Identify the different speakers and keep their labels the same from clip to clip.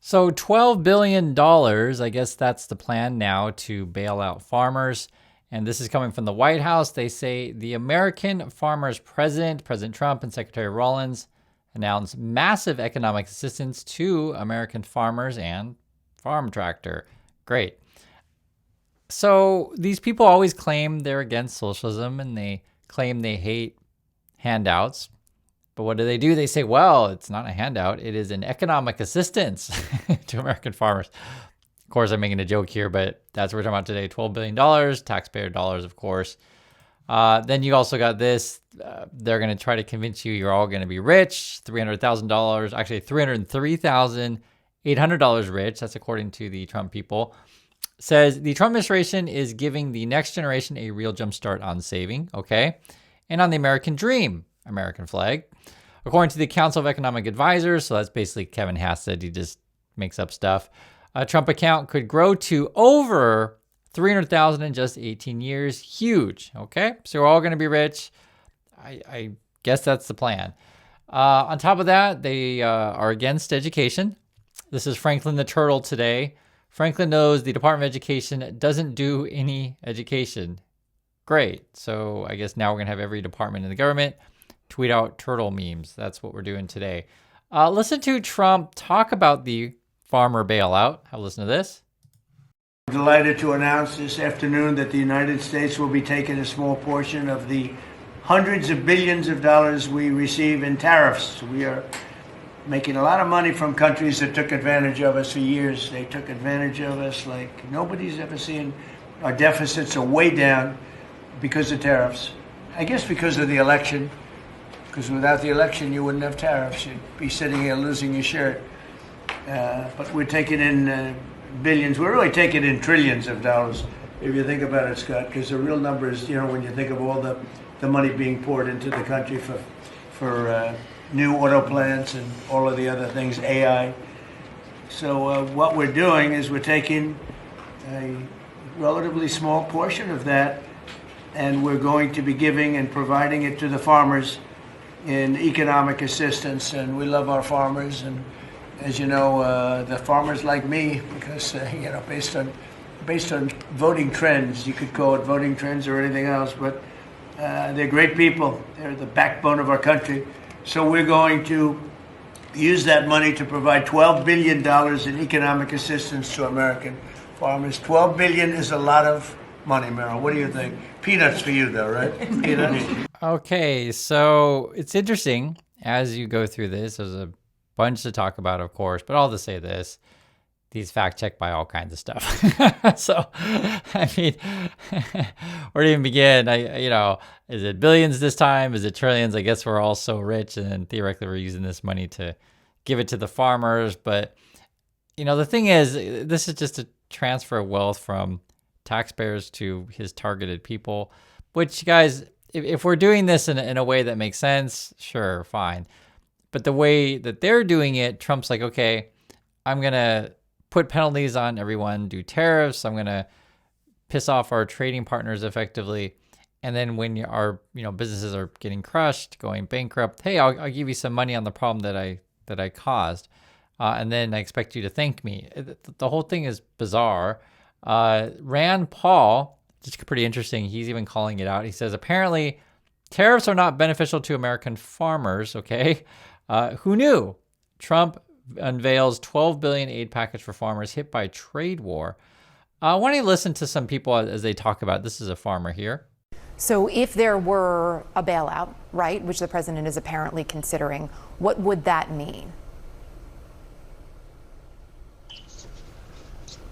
Speaker 1: So $12 billion, I guess that's the plan now to bail out farmers. And this is coming from the White House. They say the American Farmers President, President Trump, and Secretary Rollins announced massive economic assistance to American farmers and farm tractor. Great. So these people always claim they're against socialism and they claim they hate handouts. But what do? They say, well, it's not a handout. It is an economic assistance to American farmers. Of course, I'm making a joke here, but that's what we're talking about today. $12 billion, taxpayer dollars, of course. Then you also got this. They're going to try to convince you you're all going to be rich. $300,000, actually $303,800 rich. That's according to the Trump people. Says the Trump administration is giving the next generation a real jumpstart on saving, okay? And on the American dream, American flag. According to the Council of Economic Advisors, so that's basically Kevin Hassett, he just makes up stuff. A Trump account could grow to over 300,000 in just 18 years. Huge, okay? So we're all going to be rich. I guess that's the plan. On top of that, they are against education. This is Franklin the Turtle today. Franklin knows the Department of Education doesn't do any education. Great. So I guess now we're going to have every department in the government tweet out turtle memes. That's what we're doing today. Listen to Trump talk about the farmer bailout. Have a listen to this.
Speaker 2: I'm delighted to announce this afternoon that the United States will be taking a small portion of the hundreds of billions of dollars we receive in tariffs. We are making a lot of money from countries that took advantage of us for years. They took advantage of us like nobody's ever seen. Our deficits are way down because of tariffs. I guess because of the election. Because without the election, you wouldn't have tariffs. You'd be sitting here losing your shirt. But we're taking in billions. We're really taking in trillions of dollars, if you think about it, Scott, because the real number is, when you think of all the money being poured into the country for new auto plants and all of the other things, AI. So what we're doing is we're taking a relatively small portion of that, and we're going to be giving and providing it to the farmers in economic assistance. And we love our farmers, and as you know, the farmers like me because based on voting trends, you could call it voting trends or anything else, but they're great people. They're the backbone of our country. So we're going to use that money to provide $12 billion in economic assistance to American farmers. $12 billion is a lot of money, Merrill. What do you think? Peanuts for you, though, right? Peanuts.
Speaker 1: Okay, so it's interesting as you go through this. There's a bunch to talk about, of course, but I'll just say this. These fact checked by all kinds of stuff. So, I mean, where to even begin? Is it billions this time? Is it trillions? I guess we're all so rich and theoretically we're using this money to give it to the farmers. But, the thing is, this is just a transfer of wealth from taxpayers to his targeted people, which, guys, if we're doing this in a way that makes sense, sure, fine. But the way that they're doing it, Trump's like, okay, I'm going to put penalties on everyone, do tariffs. I'm going to piss off our trading partners effectively. And then when our businesses are getting crushed, going bankrupt, hey, I'll give you some money on the problem that I caused. And then I expect you to thank me. The whole thing is bizarre. Rand Paul, just pretty interesting. He's even calling it out. He says, apparently tariffs are not beneficial to American farmers. Okay. Who knew? Trump unveils $12 billion aid package for farmers hit by trade war. I want to listen to some people as they talk about, this is a farmer here.
Speaker 3: So if there were a bailout, right, which the president is apparently considering, what would that mean?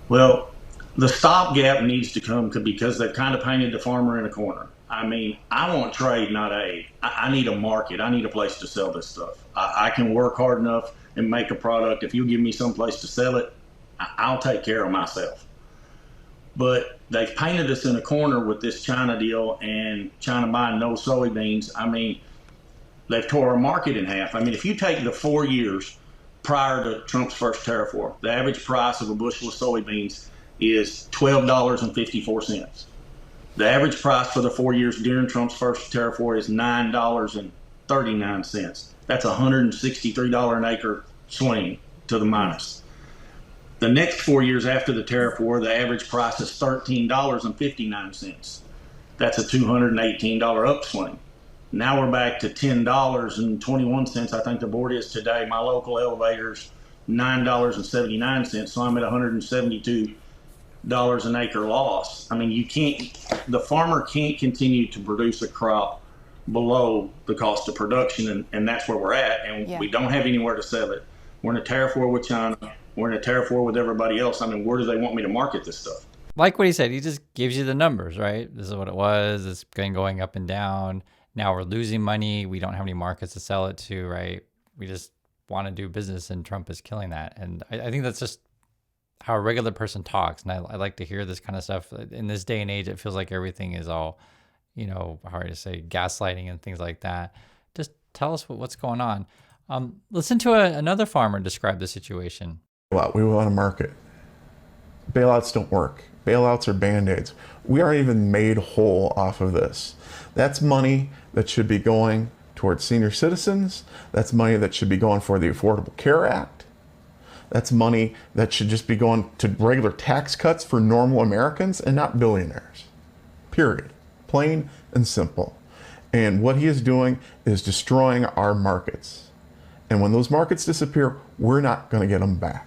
Speaker 4: Well, the stopgap needs to come because they've kind of painted the farmer in a corner. I mean, I want trade, not aid. I need a market. I need a place to sell this stuff. I can work hard enough and make a product. If you give me some place to sell it, I'll take care of myself. But they've painted us in a corner with this China deal and China buying no soybeans. I mean, they've tore our market in half. I mean, if you take the 4 years prior to Trump's first tariff war, the average price of a bushel of soybeans is $12.54. The average price for the 4 years during Trump's first tariff war is $9.39. That's $163 an acre swing to the minus. The next 4 years after the tariff war, the average price is $13.59. That's a $218 upswing. Now we're back to $10.21. I think the board is today. My local elevator's $9.79, so I'm at $172 an acre loss. I mean, the farmer can't continue to produce a crop below the cost of production, and that's where we're at, and we don't have anywhere to sell it. We're in a tariff war with China. We're in a tariff war with everybody else. I mean, where do they want me to market this stuff?
Speaker 1: Like what he said, he just gives you the numbers, right? This is what it was. It's been going up and down. Now we're losing money. We don't have any markets to sell it to, right? We just want to do business, and Trump is killing that. And I think that's just how a regular person talks. And I like to hear this kind of stuff. In this day and age, it feels like everything is all, how do you say, gaslighting and things like that. Just tell us what's going on. Listen to another farmer describe the situation.
Speaker 5: We want a market. Bailouts don't work. Bailouts are Band-Aids. We aren't even made whole off of this. That's money that should be going towards senior citizens. That's money that should be going for the Affordable Care Act. That's money that should just be going to regular tax cuts for normal Americans and not billionaires. Period. Plain and simple. And what he is doing is destroying our markets. And when those markets disappear, we're not going to get them back.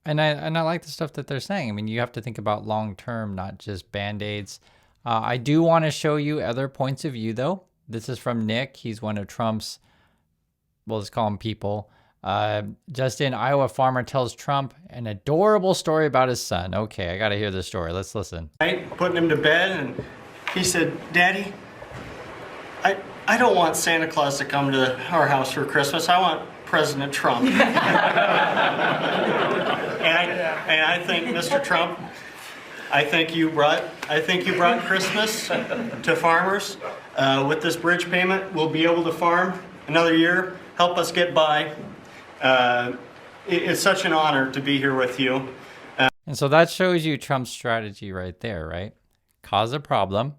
Speaker 1: And I like the stuff that they're saying. I mean, you have to think about long term, not just Band-Aids. I do want to show you other points of view, though. This is from Nick. He's one of Trump's, well, let's call him people. Just in, Iowa farmer tells Trump an adorable story about his son. Okay, I got to hear this story. Let's listen.
Speaker 6: Putting him to bed, and he said, "Daddy, I don't want Santa Claus to come to our house for Christmas. I want President Trump." And I think, Mr. Trump, I think you brought Christmas to farmers. With this bridge payment, we'll be able to farm another year, help us get by. It's such an honor to be here with you.
Speaker 1: And so that shows you Trump's strategy right there, right? Cause a problem,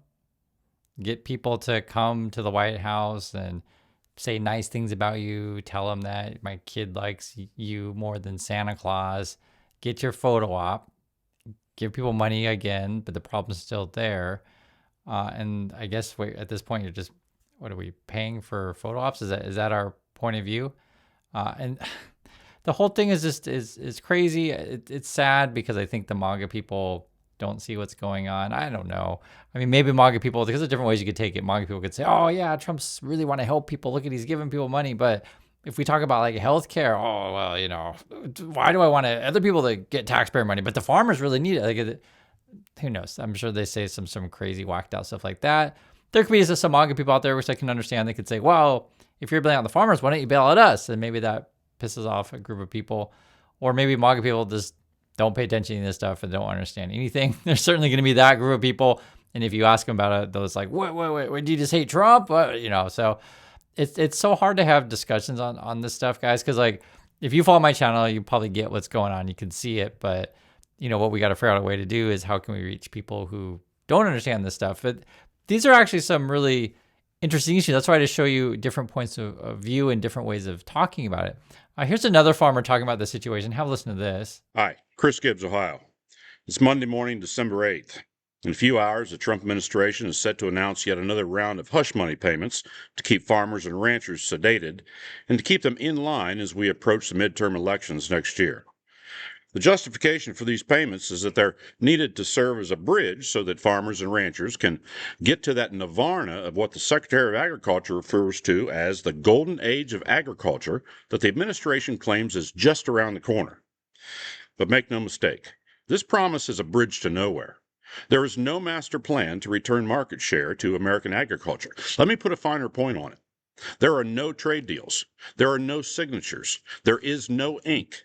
Speaker 1: get people to come to the White House and say nice things about you, tell them that my kid likes you more than Santa Claus, get your photo op, give people money again, but the problem's still there. And I guess at this point, you're just, what are we paying for photo ops? Is that our point of view? And the whole thing is just is crazy. It's sad because I think the MAGA people don't see what's going on. I don't know. I mean, maybe MAGA people, because there's different ways you could take it. MAGA people could say, oh yeah, Trump's really want to help people. Look at, he's giving people money. But if we talk about like healthcare, oh, well, why do I want other people to get taxpayer money? But the farmers really need it. Like, who knows? I'm sure they say some crazy whacked out stuff like that. There could be some MAGA people out there, which I can understand. They could say, well, if you're bailing out the farmers, why don't you bail out us? And maybe that pisses off a group of people. Or maybe MAGA people just don't pay attention to this stuff and don't understand anything. There's certainly going to be that group of people. And if you ask them about it, they'll just like, wait, do you just hate Trump? So it's so hard to have discussions on this stuff, guys. Because like, if you follow my channel, you probably get what's going on. You can see it. But what we got to figure out a way to do is how can we reach people who don't understand this stuff? But these are actually some really interesting issues. That's why I just show you different points of view and different ways of talking about it. Here's another farmer talking about the situation. Have a listen to this.
Speaker 7: Hi, Chris Gibbs, Ohio. It's Monday morning, December 8th. In a few hours, the Trump administration is set to announce yet another round of hush money payments to keep farmers and ranchers sedated and to keep them in line as we approach the midterm elections next year. The justification for these payments is that they're needed to serve as a bridge so that farmers and ranchers can get to that nirvana of what the Secretary of Agriculture refers to as the golden age of agriculture that the administration claims is just around the corner. But make no mistake, this promise is a bridge to nowhere. There is no master plan to return market share to American agriculture. Let me put a finer point on it. There are no trade deals. There are no signatures. There is no ink.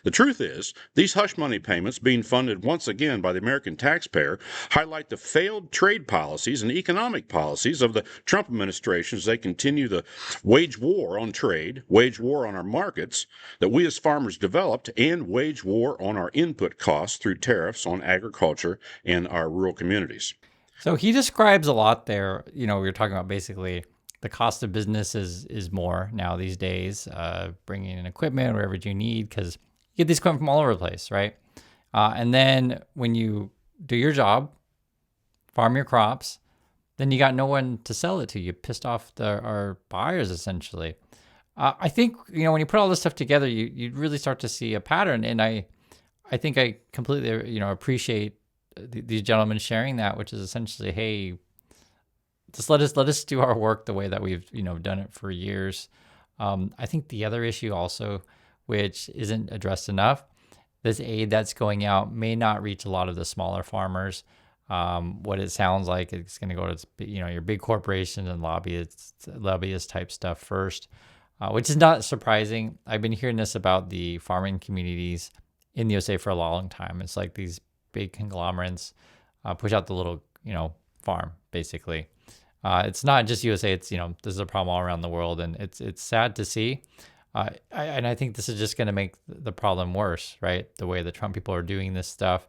Speaker 7: The truth is, these hush money payments being funded once again by the American taxpayer highlight the failed trade policies and economic policies of the Trump administration as they continue the wage war on trade, wage war on our markets that we as farmers developed, and wage war on our input costs through tariffs on agriculture and our rural communities.
Speaker 1: So he describes a lot there. We were talking about basically the cost of business is more now these days, bringing in equipment, whatever you need, because get these coming from all over the place, right? And then when you do your job, farm your crops, then you got no one to sell it to. You pissed off our buyers, essentially. I think, when you put all this stuff together, you really start to see a pattern. And I think I completely, appreciate these gentlemen sharing that, which is essentially, hey, just let us do our work the way that we've, done it for years. I think the other issue also, which isn't addressed enough, this aid that's going out may not reach a lot of the smaller farmers. What it sounds like, it's going to go to, your big corporations and lobbyist type stuff first, which is not surprising. I've been hearing this about the farming communities in the USA for a long time. It's like these big conglomerates push out the little, farm, basically. It's not just USA. It's, this is a problem all around the world, and it's sad to see. And I think this is just going to make the problem worse, right? The way the Trump people are doing this stuff.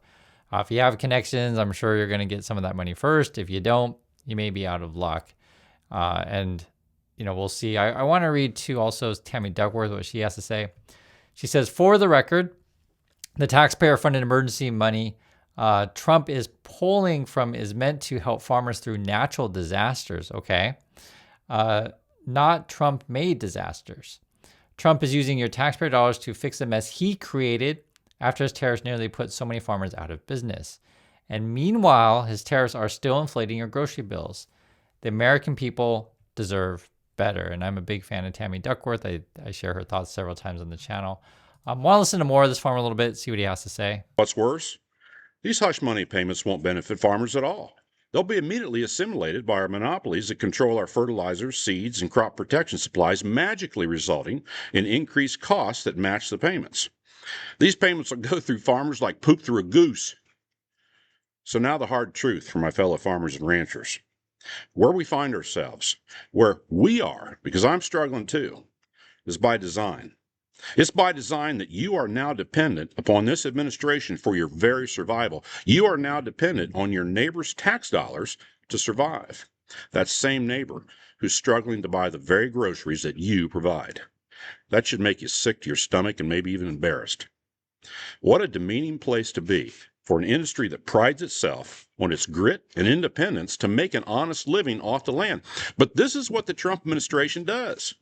Speaker 1: If you have connections, I'm sure you're going to get some of that money first. If you don't, you may be out of luck. And, we'll see. I want to read too also Tammy Duckworth, what she has to say. She says, for the record, the taxpayer-funded emergency money Trump is pulling from is meant to help farmers through natural disasters, okay? Not Trump-made disasters. Trump is using your taxpayer dollars to fix the mess he created after his tariffs nearly put so many farmers out of business. And meanwhile, his tariffs are still inflating your grocery bills. The American people deserve better. And I'm a big fan of Tammy Duckworth. I share her thoughts several times on the channel. Want to listen to more of this farmer a little bit, see what he has to say.
Speaker 7: What's worse? These hush money payments won't benefit farmers at all. They'll be immediately assimilated by our monopolies that control our fertilizers, seeds, and crop protection supplies, magically resulting in increased costs that match the payments. These payments will go through farmers like poop through a goose. So now the hard truth for my fellow farmers and ranchers. Where we find ourselves, where we are, because I'm struggling too, is by design. It's by design that you are now dependent upon this administration for your very survival. You are now dependent on your neighbor's tax dollars to survive. That same neighbor who's struggling to buy the very groceries that you provide. That should make you sick to your stomach and maybe even embarrassed. What a demeaning place to be for an industry that prides itself on its grit and independence to make an honest living off the land. But this is what the Trump administration does.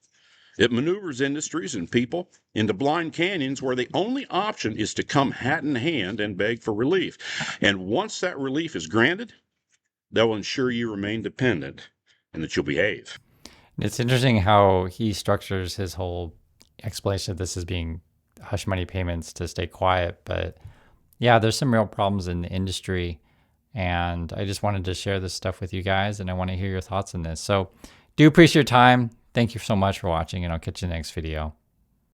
Speaker 7: It maneuvers industries and people into blind canyons where the only option is to come hat in hand and beg for relief. And once that relief is granted, that will ensure you remain dependent and that you'll behave.
Speaker 1: It's interesting how he structures his whole explanation of this as being hush money payments to stay quiet. But yeah, there's some real problems in the industry. And I just wanted to share this stuff with you guys, and I want to hear your thoughts on this. So do appreciate your time. Thank you so much for watching, and I'll catch you in the next video.